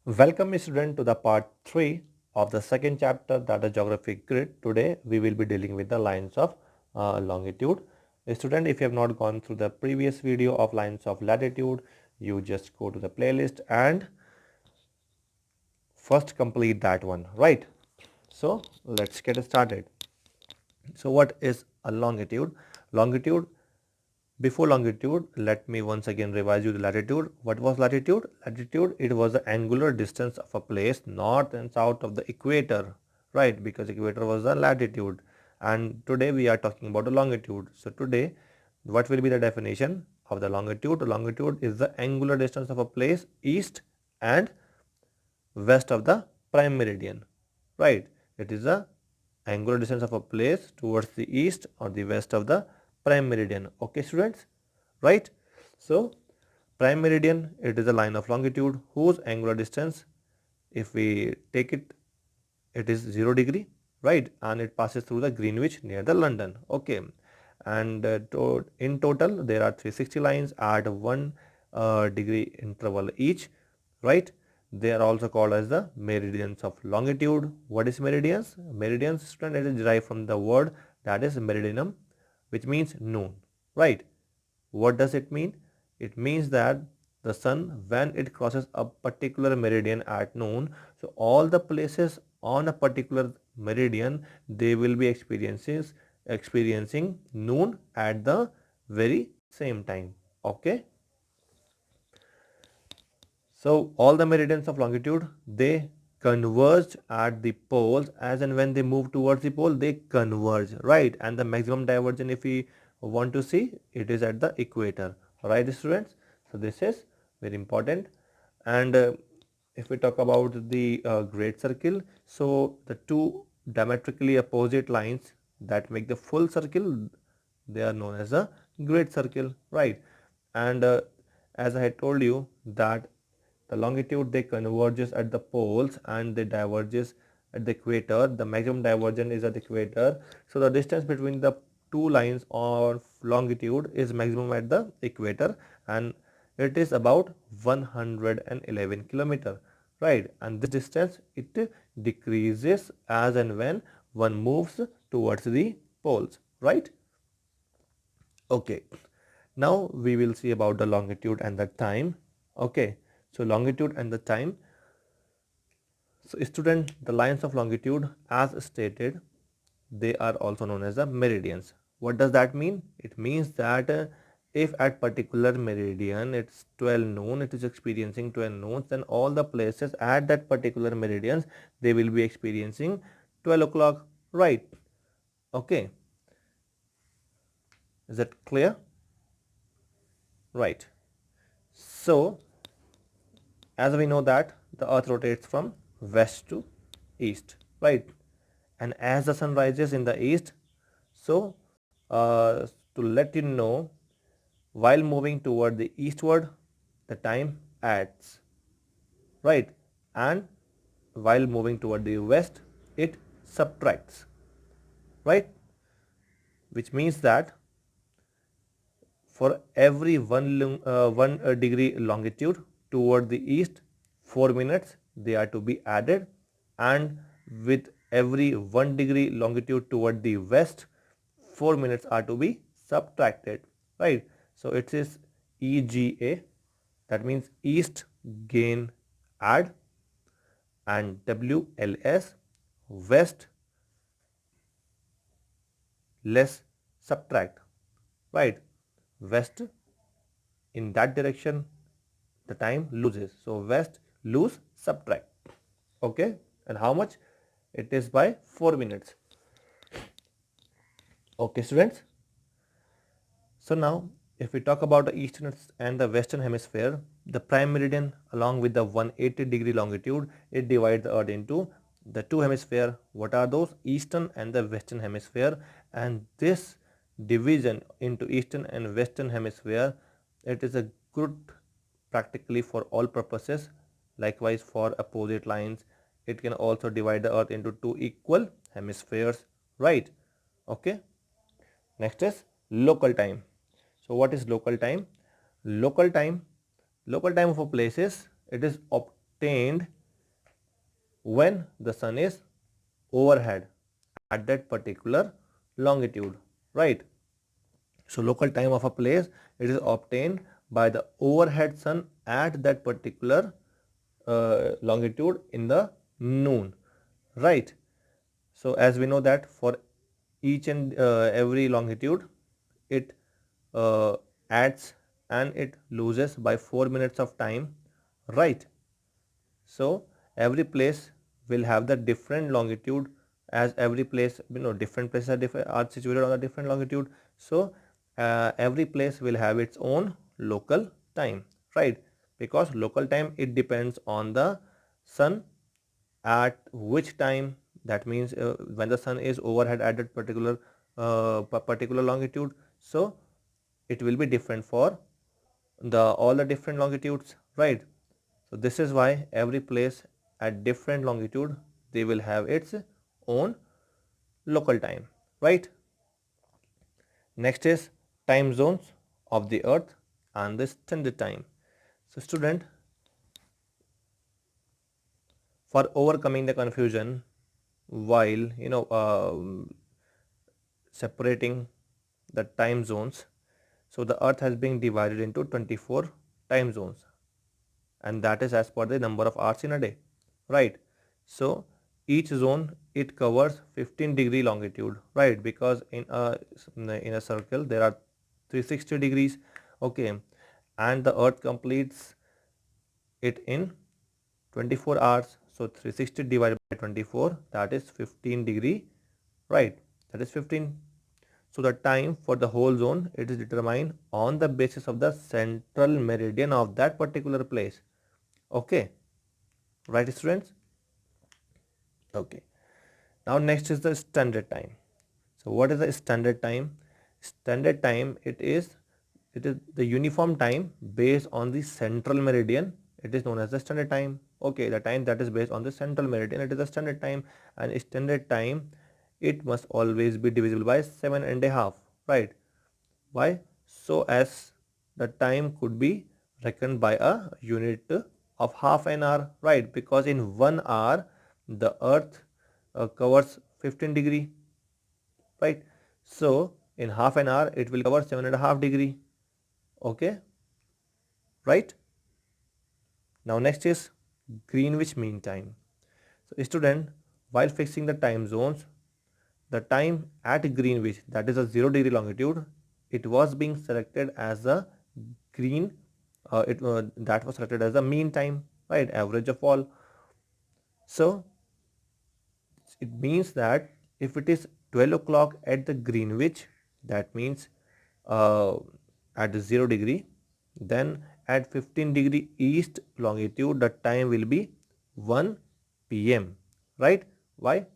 Welcome student to the part 3 of the second chapter, that is geographic grid. Today we will be dealing with the lines of longitude. Student, if you have not gone through the previous video of lines of latitude, you just go to the playlist and first complete that one, right? So let's get started. So what is a longitude? Longitude, before longitude, let me once again revise you the latitude. What was latitude? Latitude, it was the angular distance of a place north and south of the equator, right? Because equator was the latitude. And today we are talking about the longitude. So today, what will be the definition of the longitude? Longitude is the angular distance of a place east and west of the prime meridian, right? It is the angular distance of a place towards the east or the west of the prime meridian. Okay students, right? So prime meridian, it is a line of longitude whose angular distance, if we take it, it is 0 degree, right? And it passes through the Greenwich near the London. Okay, and in total there are 360 lines at 1 degree interval each, right? They are also called as the meridians of longitude. What is meridians? Meridians, student, it is derived from the word that is meridionum, which means noon, right? What does it mean? It means that the sun, when it crosses a particular meridian at noon, so all the places on a particular meridian, they will be experiencing noon at the very same time. Okay. So all the meridians of longitude, they converge at the poles, as and when they move towards the pole, they converge, right? And the maximum divergence, if we want to see, it is at the equator, right students? So this is very important. And if we talk about the great circle, so the two diametrically opposite lines that make the full circle, they are known as a great circle, right? And as I had told you that the longitude, they converges at the poles and they diverges at the equator. The maximum divergence is at the equator. So the distance between the two lines of longitude is maximum at the equator, and it is about 111 kilometer, right? And this distance, it decreases as and when one moves towards the poles, right? Okay, now we will see about the longitude and the time. Okay, so longitude and the time. So student, the lines of longitude, as stated, they are also known as the meridians. What does that mean? It means that if at particular meridian it's 12 noon, it is experiencing 12 noons, then all the places at that particular meridians, they will be experiencing 12 o'clock, right? Okay, is that clear? Right. So as we know that the earth rotates from west to east, right? And as the sun rises in the east, so to let you know, while moving toward the eastward, the time adds, right? And while moving toward the west, it subtracts, right? Which means that for every one degree longitude toward the east, 4 minutes they are to be added, and with every 1 degree longitude toward the west, 4 minutes are to be subtracted, right? So it is EGA, that means east gain add, and WLS west less subtract, right? West, in that direction the time loses, so west lose subtract. Okay, and how much? It is by 4 minutes. Okay students, so now if we talk about the eastern and the western hemisphere, the prime meridian along with the 180 degree longitude, it divides the earth into the two hemisphere. What are those? Eastern and the western hemisphere. And this division into eastern and western hemisphere, it is a good practically for all purposes. Likewise for opposite lines, it can also divide the earth into two equal hemispheres, right? Okay, next is local time. So what is local time? Local time, local time of a place is, it is obtained when the sun is overhead at that particular longitude, right? So local time of a place, it is obtained by the overhead sun at that particular longitude in the noon, right? So as we know that for each and every longitude, it adds and it loses by 4 minutes of time, right? So every place will have the different longitude, as every place, different places are situated on a different longitude. So every place will have its own local time, right? Because local time, it depends on the sun at which time, that means when the sun is overhead at that particular longitude. So it will be different for all the different longitudes, right? So this is why every place at different longitude, they will have its own local time, right? Next is time zones of the earth and the standard time. So student, for overcoming the confusion while separating the time zones, so the earth has been divided into 24 time zones, and that is as per the number of hours in a day, right? So each zone, it covers 15-degree longitude, right? Because in a circle there are 360 degrees, okay, and the earth completes it in 24 hours. So 360 divided by 24, that is 15 degree, right? That is 15. So the time for the whole zone, it is determined on the basis of the central meridian of that particular place. Okay, right students? Okay. Now next is the standard time. So what is the standard time? Standard time, it is the uniform time based on the central meridian. It is known as the standard time. Okay, the time that is based on the central meridian, it is the standard time. And standard time, it must always be divisible by 7.5, right? Why? So as the time could be reckoned by a unit of half an hour, right? Because in 1 hour the earth covers 15 degree, right? So in half an hour it will cover 7.5 degree. Okay, right? Now next is Greenwich Mean Time. So student, while fixing the time zones, the time at Greenwich, that is a 0-degree longitude, it was being selected as a green, that was selected as the mean time, right? Average of all. So it means that if it is 12 o'clock at the Greenwich, that means uh, at 0 degree, then at 15-degree east longitude, the time will be 1 p.m., right? Why?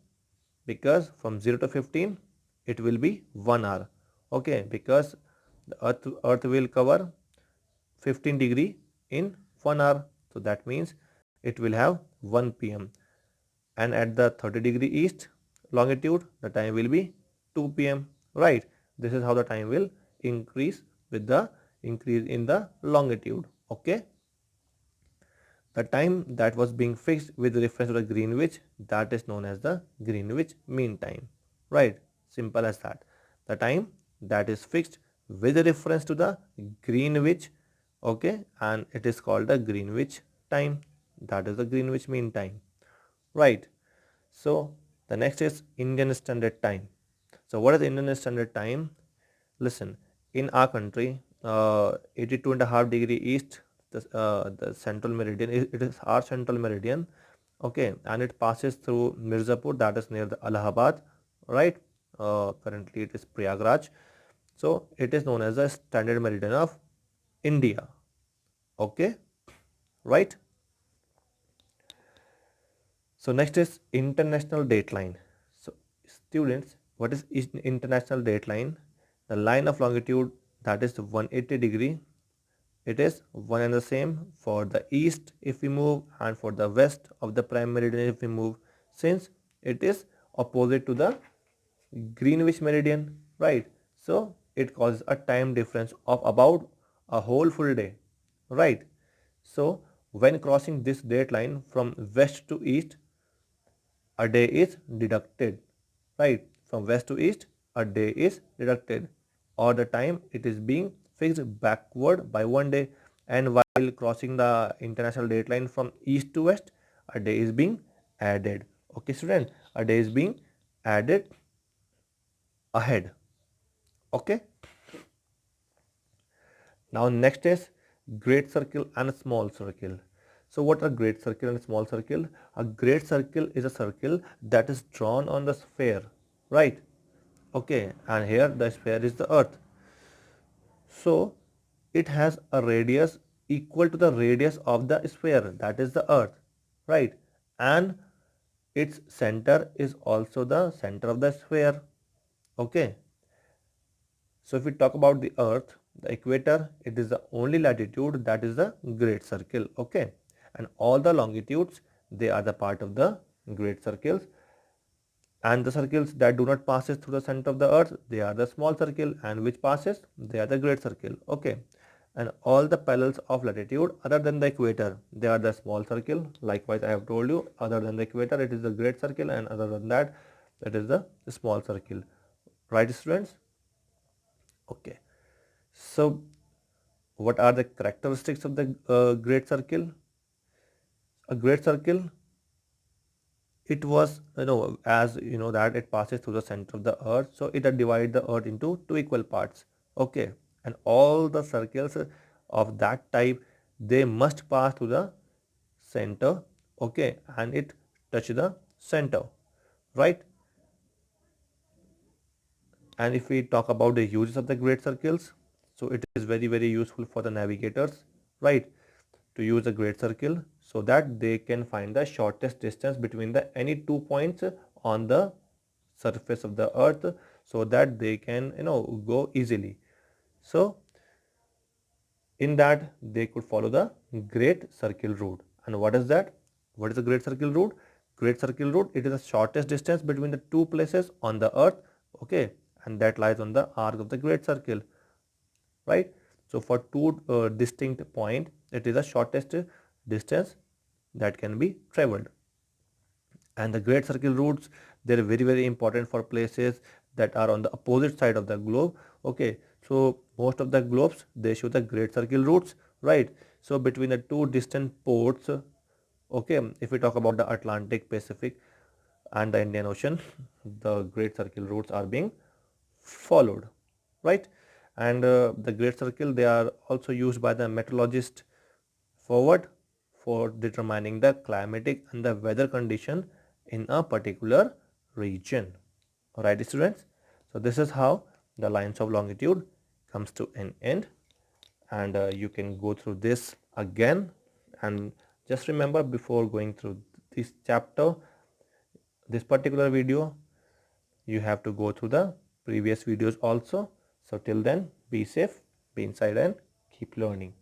Because from 0 to 15, it will be 1 hour. Okay, because the earth will cover 15 degree in 1 hour. So that means it will have 1 p.m. And at the 30-degree east longitude, the time will be 2 p.m. Right? This is how the time will increase with the increase in the longitude. Okay. The time that was being fixed with reference to the Greenwich, that is known as the Greenwich Mean Time. Right? Simple as that. The time that is fixed with reference to the Greenwich, okay, and it is called the Greenwich time. That is the Greenwich Mean Time. Right? So the next is Indian Standard Time. So what is Indian Standard Time? Listen, in our country, 82.5 degree east, the central meridian, it is our central meridian, okay, and it passes through Mirzapur, that is near the Allahabad, right? Currently it is Prayagraj. So it is known as the standard meridian of India, okay, right? So next is international dateline. So students, what is international dateline? The line of longitude, that is 180 degree. It is one and the same for the east if we move and for the west of the prime meridian if we move, since it is opposite to the Greenwich meridian, right? So it causes a time difference of about a whole full day, right? So when crossing this date line from west to east, a day is deducted, right? From west to east, a day is deducted, or the time it is being fixed backward by 1 day. And while crossing the international date line from east to west, a day is being added. Okay, student, a day is being added ahead. Okay. Now next is great circle and small circle. So what are great circle and small circle? A great circle is a circle that is drawn on the sphere, right? Okay, and here the sphere is the earth. So it has a radius equal to the radius of the sphere, that is the earth, right? And its center is also the center of the sphere. Okay. So if we talk about the earth, the equator, it is the only latitude that is the great circle. Okay. And all the longitudes, they are the part of the great circles. And the circles that do not passes through the center of the earth, they are the small circle, and which passes, they are the great circle. Okay. And all the parallels of latitude other than the equator, they are the small circle. Likewise, I have told you, other than the equator, it is the great circle, and other than that, it is the small circle. Right, students? Okay. So what are the characteristics of the great circle? A great circle, it was, as you know that it passes through the center of the earth, so it divides the earth into two equal parts. Okay. And all the circles of that type, they must pass through the center. Okay. And it touch the center, right? And if we talk about the uses of the great circles, so it is very, very useful for the navigators, right, to use a great circle so that they can find the shortest distance between the any 2 points on the surface of the earth, so that they can go easily. So in that they could follow the great circle route. And what is that? What is the great circle route? Great circle route, it is the shortest distance between the two places on the earth. Okay. And that lies on the arc of the great circle, right? So for two distinct point, it is the shortest distance that can be traveled. And the great circle routes, they're very, very important for places that are on the opposite side of the globe. Okay. So most of the globes, they show the great circle routes, right? So between the two distant ports, okay, if we talk about the Atlantic, Pacific and the Indian Ocean, the great circle routes are being followed, right? And the great circle, they are also used by the meteorologist forward for determining the climatic and the weather condition in a particular region. Alright, students, so this is how the lines of longitude comes to an end, and you can go through this again. And just remember, before going through this chapter, this particular video, you have to go through the previous videos also. So till then, be safe, be inside, and keep learning.